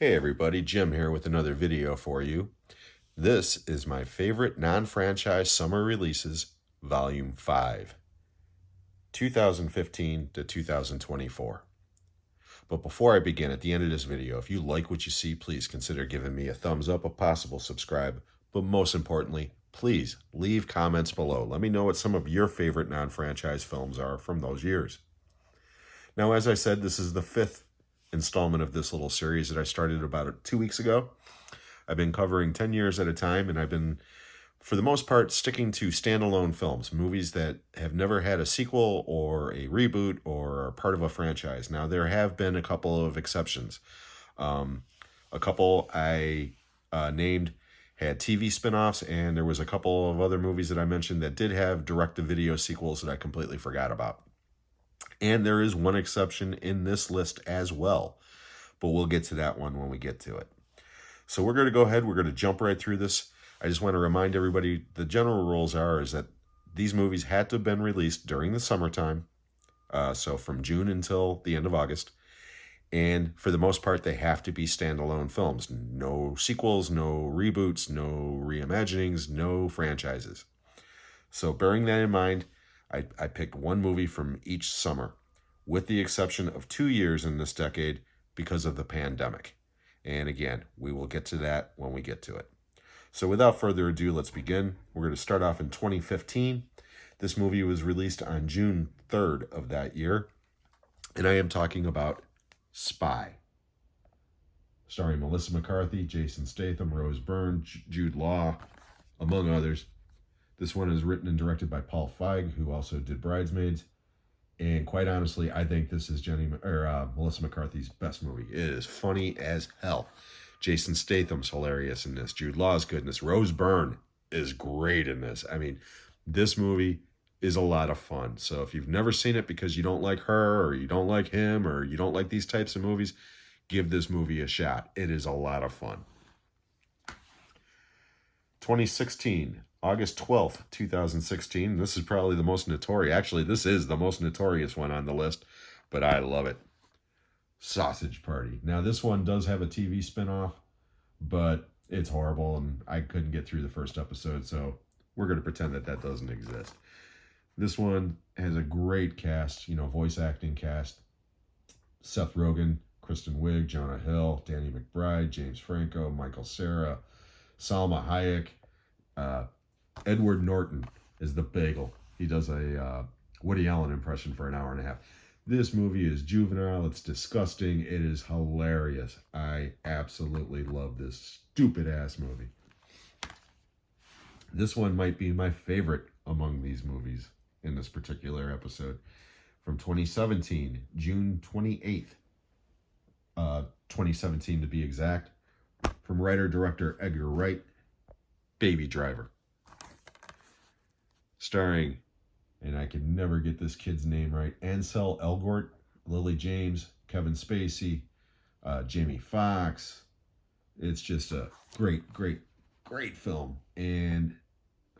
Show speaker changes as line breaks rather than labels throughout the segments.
Hey everybody, Jim here with another video for you. This is my favorite non-franchise summer releases, Volume 5, 2015 to 2024. But before I begin, at the end of this video, if you like what you see, please consider giving me a thumbs up, a possible subscribe, but most importantly, please leave comments below. Let me know what some of your favorite non-franchise films are from those years. Now, as I said, this is the fifth installment of this little series that I started about 2 weeks ago. I've been covering 10 years at a time, and I've been, for the most part, sticking to standalone films, movies that have never had a sequel or a reboot or are part of a franchise. Now, there have been a couple of exceptions. A couple I named had TV spin-offs, and there was a couple of other movies that I mentioned that did have direct-to-video sequels that I completely forgot about. And there is one exception in this list as well, but we'll get to that one when we get to it. So we're going to go ahead, we're going to jump right through this. I just want to remind everybody, the general rules is that these movies had to have been released during the summertime, so from June until the end of August. And for the most part, they have to be standalone films. No sequels, no reboots, no reimaginings, no franchises. So bearing that in mind, I picked one movie from each summer, with the exception of 2 years in this decade because of the pandemic. And again, we will get to that when we get to it. So without further ado, let's begin. We're going to start off in 2015. This movie was released on June 3rd of that year. And I am talking about Spy. Starring Melissa McCarthy, Jason Statham, Rose Byrne, Jude Law, among others. This one is written and directed by Paul Feig, who also did Bridesmaids. And quite honestly, I think this is Melissa McCarthy's best movie. It is funny as hell. Jason Statham's hilarious in this. Jude Law's good in this. Rose Byrne is great in this. I mean, this movie is a lot of fun. So if you've never seen it because you don't like her or you don't like him or you don't like these types of movies, give this movie a shot. It is a lot of fun. 2016, August 12th, 2016. This is probably the most notorious. Actually, this is the most notorious one on the list, but I love it. Sausage Party. Now, this one does have a TV spinoff, but it's horrible, and I couldn't get through the first episode, so we're going to pretend that that doesn't exist. This one has a great cast, voice acting cast. Seth Rogen, Kristen Wiig, Jonah Hill, Danny McBride, James Franco, Michael Cera, Salma Hayek. Edward Norton is the bagel. He does a Woody Allen impression for an hour and a half. This movie is juvenile. It's disgusting. It is hilarious. I absolutely love this stupid-ass movie. This one might be my favorite among these movies in this particular episode. From 2017, June 28th, 2017 to be exact. From writer-director Edgar Wright, Baby Driver. Starring, and I can never get this kid's name right, Ansel Elgort, Lily James, Kevin Spacey, Jamie Foxx. It's just a great, great, great film. And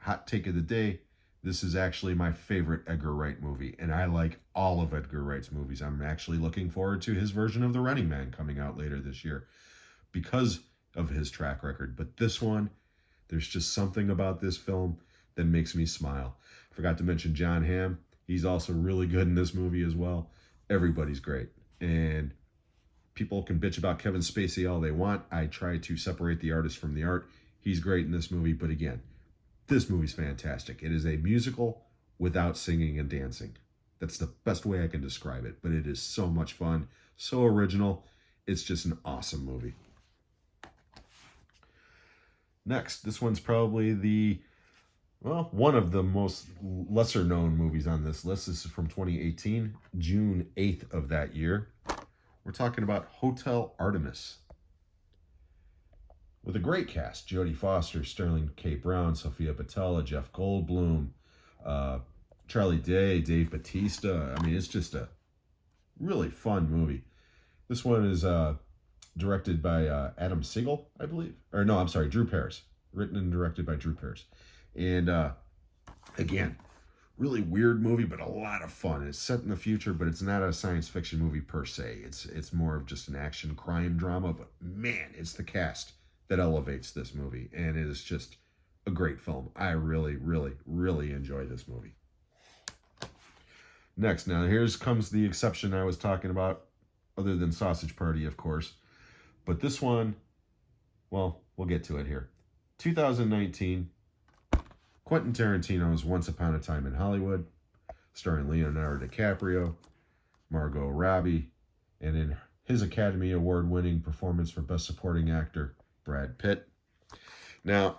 hot take of the day, this is actually my favorite Edgar Wright movie. And I like all of Edgar Wright's movies. I'm actually looking forward to his version of The Running Man coming out later this year because of his track record. But this one, there's just something about this film that makes me smile. Forgot to mention Jon Hamm. He's also really good in this movie as well. Everybody's great. And people can bitch about Kevin Spacey all they want. I try to separate the artist from the art. He's great in this movie, but again, this movie's fantastic. It is a musical without singing and dancing. That's the best way I can describe it, but it is so much fun, so original. It's just an awesome movie. Next, this one's probably one of the most lesser known movies on this list. This is from 2018, June 8th of that year. We're talking about Hotel Artemis. With a great cast, Jodie Foster, Sterling K. Brown, Sophia Boutella, Jeff Goldblum, Charlie Day, Dave Bautista. I mean, it's just a really fun movie. This one is directed by Adam Siegel, I believe. Or no, I'm sorry, Drew Pears. Written and directed by Drew Pears. And again, really weird movie, but a lot of fun. It's set in the future, but it's not a science fiction movie per se. It's more of just an action crime drama, but man, it's the cast that elevates this movie, and it is just a great film. I really, really, really enjoy this movie. Next, now here's comes the exception I was talking about, other than Sausage Party, of course. But this one, well, we'll get to it here. 2019, Quentin Tarantino's Once Upon a Time in Hollywood, starring Leonardo DiCaprio, Margot Robbie, and in his Academy Award-winning performance for Best Supporting Actor, Brad Pitt. Now,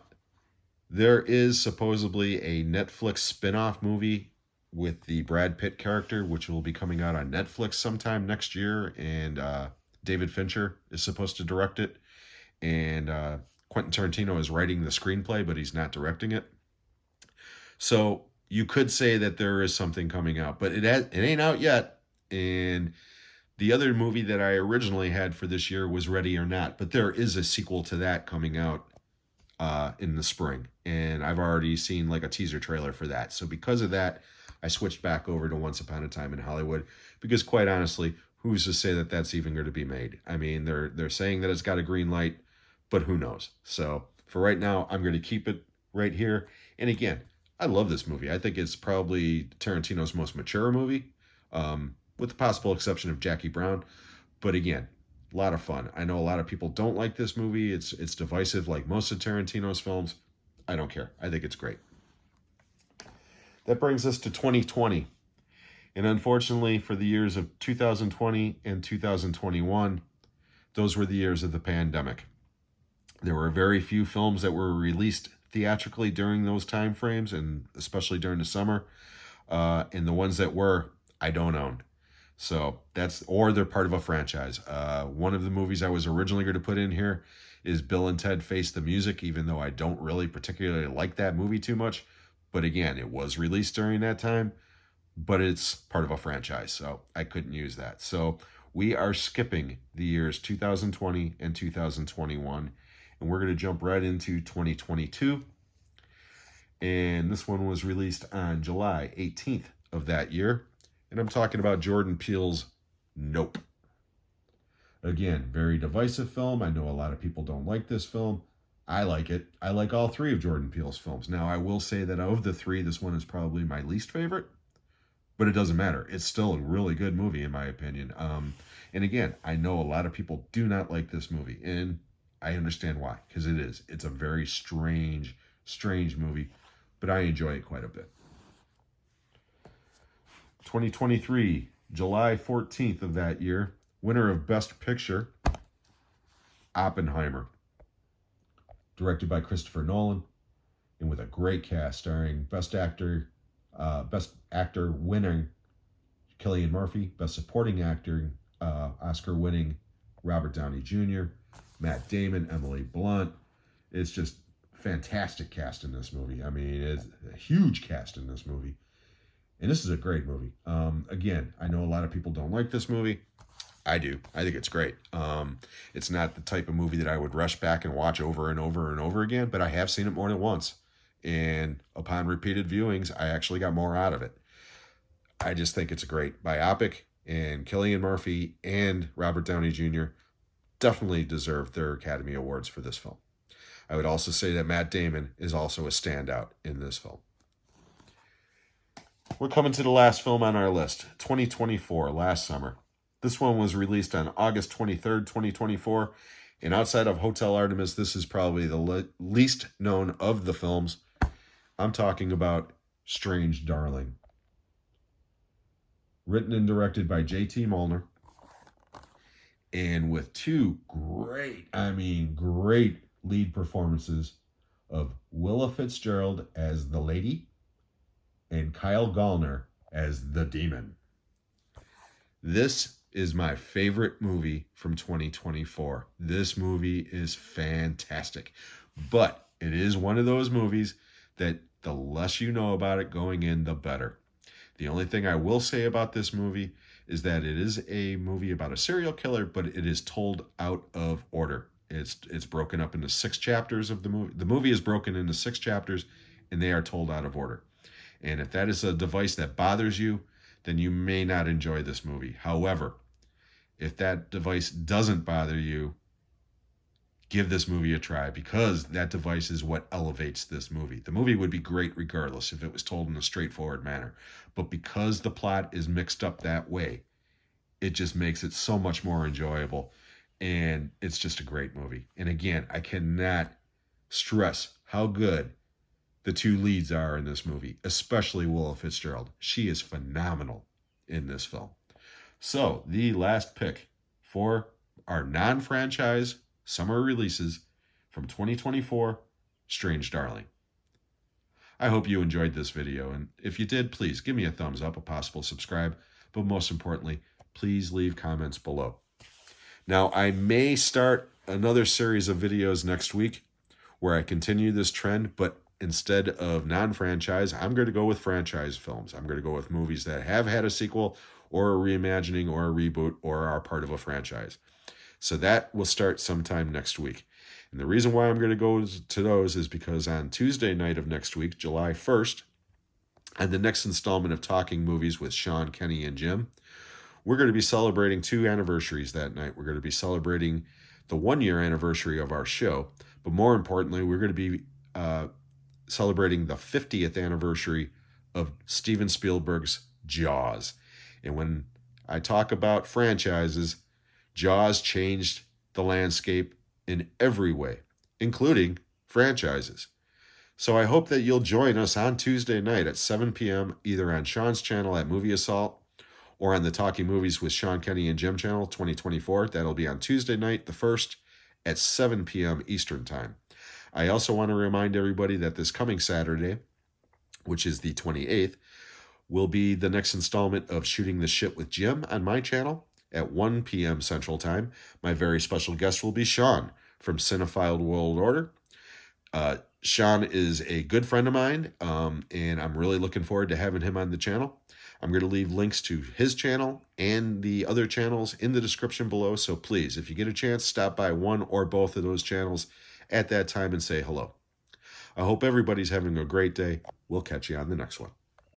there is supposedly a Netflix spin-off movie with the Brad Pitt character, which will be coming out on Netflix sometime next year, and David Fincher is supposed to direct it, and Quentin Tarantino is writing the screenplay, but he's not directing it. So you could say that there is something coming out, but it ain't out yet. And the other movie that I originally had for this year was Ready or Not, but there is a sequel to that coming out in the spring, and I've already seen like a teaser trailer for that. So because of that, I switched back over to Once Upon a Time in Hollywood, because quite honestly, who's to say that that's even going to be made? I mean, they're saying that it's got a green light, but who knows? So for right now, I'm going to keep it right here. And again, I love this movie. I think it's probably Tarantino's most mature movie, with the possible exception of Jackie Brown. But again, a lot of fun. I know a lot of people don't like this movie. It's divisive like most of Tarantino's films. I don't care. I think it's great. That brings us to 2020. And unfortunately, for the years of 2020 and 2021, those were the years of the pandemic. There were very few films that were released theatrically during those time frames, and especially during the summer. And the ones that were, I don't own. So or they're part of a franchise. One of the movies I was originally going to put in here is Bill and Ted Face the Music, even though I don't really particularly like that movie too much. But again, it was released during that time, but it's part of a franchise, so I couldn't use that. So we are skipping the years 2020 and 2021, and we're going to jump right into 2022. And this one was released on July 18th of that year, and I'm talking about Jordan Peele's Nope. Again, very divisive film. I know a lot of people don't like this film. I like it. I like all three of Jordan Peele's films. Now, I will say that of the three, this one is probably my least favorite, but it doesn't matter. It's still a really good movie, in my opinion. And again, I know a lot of people do not like this movie, and I understand why, because it is. It's a very strange movie, but I enjoy it quite a bit. 2023, July 14th of that year, winner of Best Picture, Oppenheimer. Directed by Christopher Nolan, and with a great cast starring Best Actor winning Cillian Murphy, Best Supporting Actor Oscar-winning Robert Downey Jr., Matt Damon, Emily Blunt. It's just fantastic cast in this movie. I mean, it's a huge cast in this movie, and this is a great movie. Again, I know a lot of people don't like this movie. I do. I think it's great. It's not the type of movie that I would rush back and watch over and over and over again, but I have seen it more than once. And upon repeated viewings, I actually got more out of it. I just think it's a great biopic, and Cillian Murphy and Robert Downey Jr. definitely deserve their Academy Awards for this film. I would also say that Matt Damon is also a standout in this film. We're coming to the last film on our list, 2024, last summer. This one was released on August 23rd, 2024, and outside of Hotel Artemis, this is probably the least known of the films. I'm talking about Strange Darling. Written and directed by J.T. Mulner, and with two great lead performances of Willa Fitzgerald as the lady and Kyle Gallner as the demon. This is my favorite movie from 2024. This movie is fantastic, but it is one of those movies that the less you know about it going in, the better. The only thing I will say about this movie is that it is a movie about a serial killer, but it is told out of order. It's broken up into 6 chapters of the movie. The movie is broken into 6 chapters, and they are told out of order. And if that is a device that bothers you, then you may not enjoy this movie. However, if that device doesn't bother you, give this movie a try, because that device is what elevates this movie. The movie would be great regardless if it was told in a straightforward manner. But because the plot is mixed up that way, it just makes it so much more enjoyable. And it's just a great movie. And again, I cannot stress how good the two leads are in this movie, especially Willa Fitzgerald. She is phenomenal in this film. So, the last pick for our non-franchise summer releases from 2024, Strange Darling. I hope you enjoyed this video, and if you did, please give me a thumbs up, a possible subscribe, but most importantly, please leave comments below. Now, I may start another series of videos next week where I continue this trend, but instead of non-franchise, I'm going to go with franchise films. I'm going to go with movies that have had a sequel or a reimagining or a reboot or are part of a franchise. So that will start sometime next week. And the reason why I'm going to go to those is because on Tuesday night of next week, July 1st, and the next installment of Talking Movies with Sean, Kenny, and Jim, we're going to be celebrating 2 anniversaries that night. We're going to be celebrating the 1-year anniversary of our show, but more importantly, we're going to be celebrating the 50th anniversary of Steven Spielberg's Jaws. And when I talk about franchises, Jaws changed the landscape in every way, including franchises. So I hope that you'll join us on Tuesday night at 7 p.m. either on Sean's channel at Movie Assault or on the Talking Movies with Sean, Kenny, and Jim channel 2024. That'll be on Tuesday night, the 1st, at 7 p.m. Eastern Time. I also want to remind everybody that this coming Saturday, which is the 28th, will be the next installment of Shooting the Shit with Jim on my channel at 1 p.m. Central Time. My very special guest will be Sean from Cinephile World Order. Sean is a good friend of mine, and I'm really looking forward to having him on the channel. I'm going to leave links to his channel and the other channels in the description below, so please, if you get a chance, stop by one or both of those channels at that time and say hello. I hope everybody's having a great day. We'll catch you on the next one.